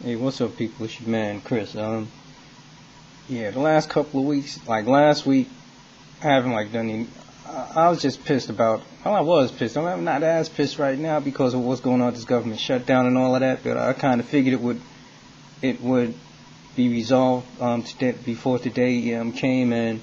Hey, what's up, people? It's your man, Chris. Yeah, the last couple of weeks, like last week, I haven't done any. I was just pissed about. Well, I was pissed. I'm not as pissed right now because of what's going on with this government shutdown and all of that. But I kind of figured it would be resolved today, before today came, and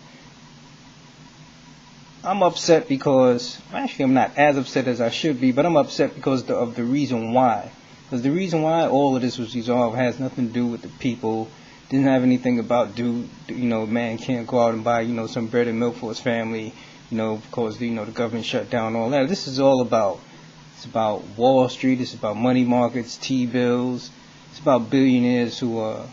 I'm upset because actually I'm not as upset as I should be, but I'm upset because of the reason why. Because the reason why all of this was resolved has nothing to do with the people. Didn't have anything about man can't go out and buy some bread and milk for his family, because the government shut down all that. This is all about. It's about Wall Street. It's about money markets, T-bills. It's about billionaires who are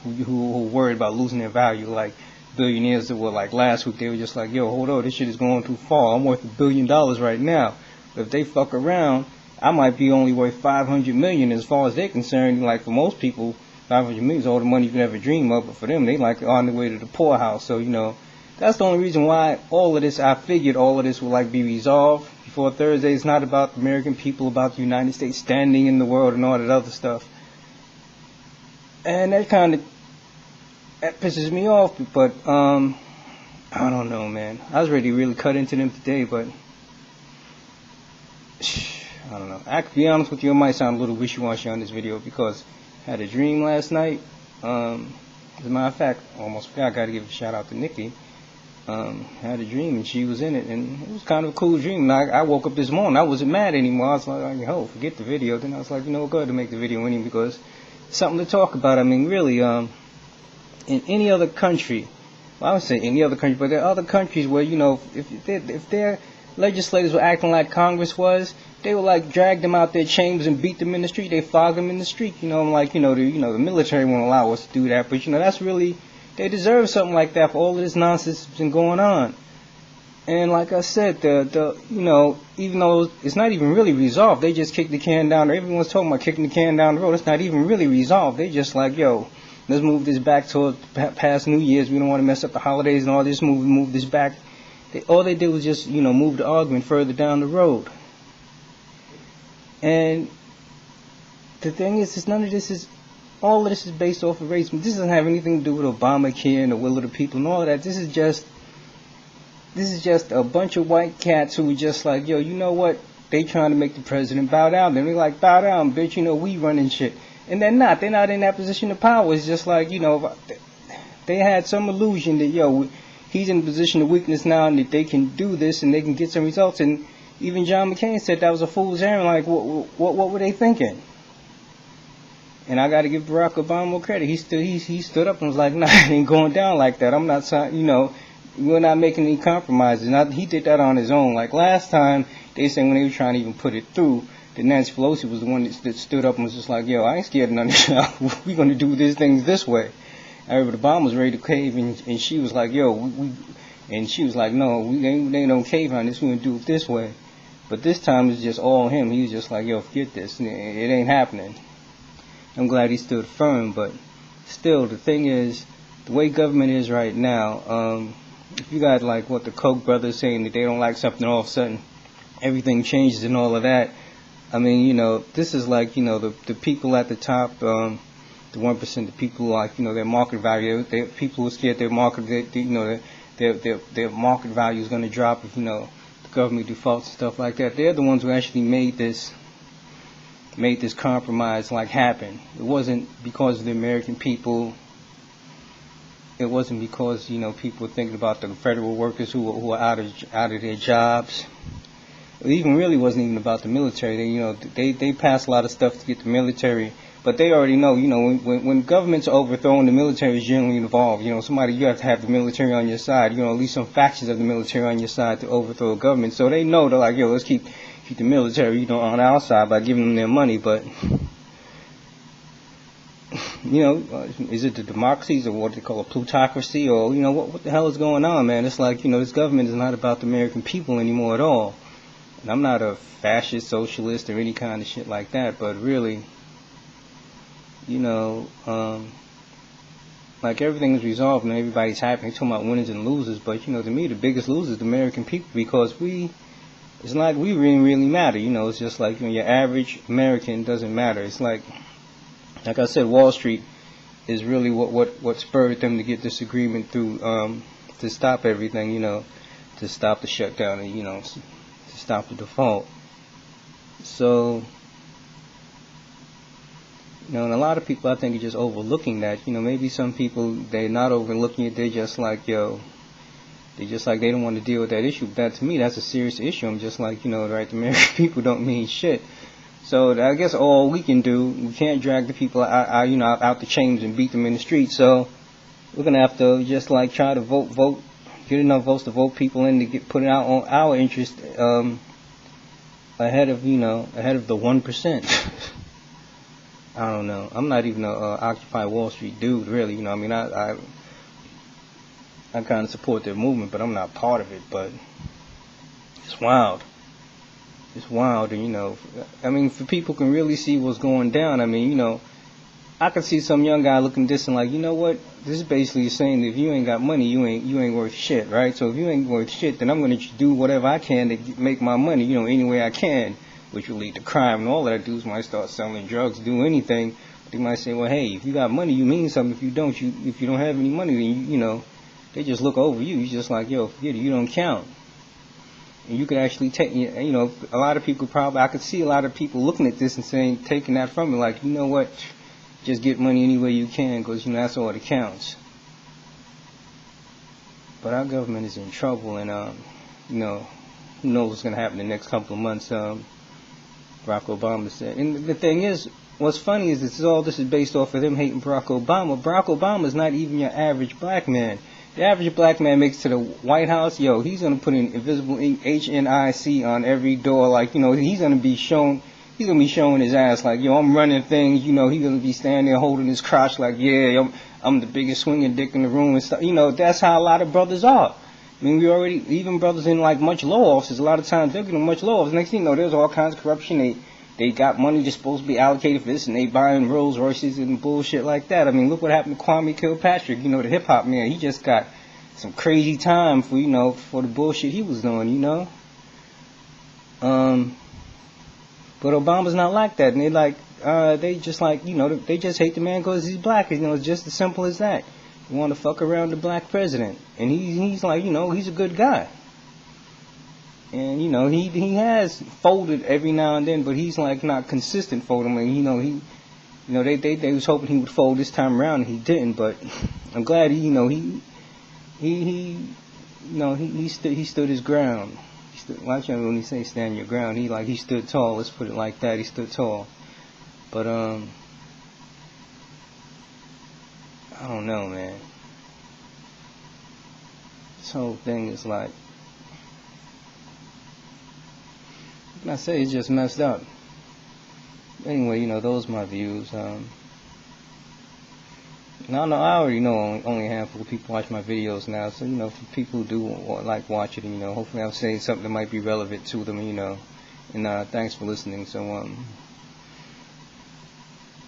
worried about losing their value, like billionaires that were like last week. They were just like, yo, hold on, this shit is going too far. I'm worth $1 billion right now. But if they fuck around, I might be only worth 500 million as far as they're concerned. Like for most people, 500 million is all the money you can ever dream of. But for them, they like on the way to the poorhouse. So that's the only reason why all of this. I figured all of this would be resolved before Thursday. It's not about the American people, about the United States standing in the world and all that other stuff. And that pisses me off, but I don't know, man. I was ready to really cut into them today, but I don't know. I have to be honest with you, it might sound a little wishy-washy on this video because I had a dream last night. As a matter of fact, almost forgot, I got to give a shout out to Nikki. I had a dream and she was in it, and it was kind of a cool dream. And I woke up this morning, I wasn't mad anymore. I was like, oh, forget the video. Then I was like, go ahead to make the video anyway because it's something to talk about. I mean, really, in any other country, well, I would say any other country, but there are other countries where, if their legislators were acting like Congress was, they would drag them out their chambers and beat them in the street. They flog them in the street. The military won't allow us to do that, but that's really, they deserve something like that for all of this nonsense that's been going on. And like I said, even though it's not even really resolved, they just kick the can down. Everyone's talking about kicking the can down the road. It's not even really resolved. They just let's move this back toward past New Year's. We don't want to mess up the holidays and all this. Move this back. All they did was just, move the argument further down the road. And the thing is none of this is, all of this is based off of race. This doesn't have anything to do with Obamacare and the will of the people and all of that. This is just a bunch of white cats who are just like, yo, you know what? They trying to make the president bow down. Then they're like, bow down, bitch. we running shit. And they're not in that position of power. It's just like, they had some illusion that, he's in a position of weakness now and that they can do this and they can get some results. And even John McCain said that was a fool's errand. Like, what were they thinking? And I got to give Barack Obama credit. He stood up and was like, nah, it ain't going down like that. I'm not, we're not making any compromises. He did that on his own. Like last time, they said when they were trying to even put it through, that Nancy Pelosi was the one that stood up and was just like, yo, I ain't scared of none of y'all. We're going to do things this way. Everybody, Obama was ready to cave, and she was like, yo, and she was like, no, they don't cave on this. We're going to do it this way. But this time it's just all him. He was just like, yo, forget this. It ain't happening. I'm glad he stood firm, but still, the thing is, the way government is right now, if you got what the Koch brothers saying that they don't like something, all of a sudden everything changes and all of that. I mean, this is the people at the top, the 1%, the people their market value, people who are scared their market, their market value is going to drop if the government defaults and stuff like that. They're the ones who actually made this compromise happen. It wasn't because of the American people. It wasn't because people were thinking about the federal workers who are out of their jobs. It really wasn't even about the military. They passed a lot of stuff to get the military, but they already know. When governments are overthrown, the military is generally involved. You have to have the military on your side. At least some factions of the military on your side to overthrow a government. So they know they're like, yo, let's keep the military, on our side by giving them their money. But is it the democracies or what they call a plutocracy or what the hell is going on, man? It's like this government is not about the American people anymore at all. And I'm not a fascist, socialist, or any kind of shit like that, but really, everything is resolved and everybody's happy. They're talking about winners and losers, but to me, the biggest losers is the American people because it's like we really, really matter. It's just like your average American doesn't matter. It's like like I said, Wall Street is really what spurred them to get this agreement through, to stop everything, to stop the shutdown and, to stop the default. So, and a lot of people I think are just overlooking that. Maybe some people, they're not overlooking it, they're just like, they don't want to deal with that issue. But that, to me, that's a serious issue. I'm just like, right, the American people don't mean shit. So I guess all we can do, we can't drag the people out the chains and beat them in the street. So we're gonna have to just like try to vote, get enough votes to vote people in to put it out on our interest, ahead of the 1%. I don't know. I'm not even a Occupy Wall Street dude, really. I kind of support their movement, but I'm not part of it. But it's wild. It's wild, and for people can really see what's going down. I could see some young guy looking at this and like, what? This is basically saying that if you ain't got money, you ain't worth shit, right? So if you ain't worth shit, then I'm gonna do whatever I can to make my money, any way I can, which will lead to crime. And all that dudes might start selling drugs, do anything. They might say, well, hey, if you got money, you mean something. If you don't, if you don't have any money, then they just look over you. You're just like, yo, forget it, you don't count. And you could actually take, a lot of people I could see a lot of people looking at this and saying, taking that from me, like, what, just get money any way you can, because, that's all that counts. But our government is in trouble, and, who knows what's going to happen in the next couple of months, Barack Obama said. And the thing is, what's funny is this is based off of them hating Barack Obama. Barack Obama is not even your average black man. The average black man makes it to the White House, he's going to put in invisible ink, HNIC on every door, like, he's going to be showing his ass, like, I'm running things, he's going to be standing there holding his crotch, like, yeah, I'm the biggest swinging dick in the room and stuff. That's how a lot of brothers are. Even brothers in, like, much lower offices, a lot of times they're getting much lower offices. Next thing you know, there's all kinds of corruption. They got money just supposed to be allocated for this, and they buying Rolls Royces and bullshit like that. Look what happened to Kwame Kilpatrick, the hip hop man. He just got some crazy time for, for the bullshit he was doing, But Obama's not like that, and they just hate the man because he's black. It's just as simple as that. You want to fuck around the black president, and he's like, he's a good guy. And, he has folded every now and then, but he's, like, not consistent folding. They was hoping he would fold this time around, and he didn't, but I'm glad he stood his ground. Watch out when he say stand your ground. He stood tall, let's put it like that, he stood tall. But, I don't know, man. This whole thing is like, I say it's just messed up. Anyway, those are my views. I already know only a handful of people watch my videos now. So, for people who do like watch it, hopefully I'm saying something that might be relevant to them, and thanks for listening. So,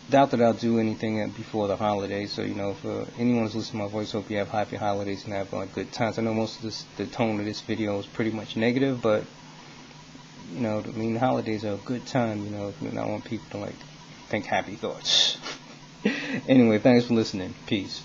doubt that I'll do anything before the holidays. So, for anyone who's listening to my voice, hope you have happy holidays and have good times. I know most of the tone of this video is pretty much negative, but the holidays are a good time, and I want people to think happy thoughts. Anyway, thanks for listening. Peace.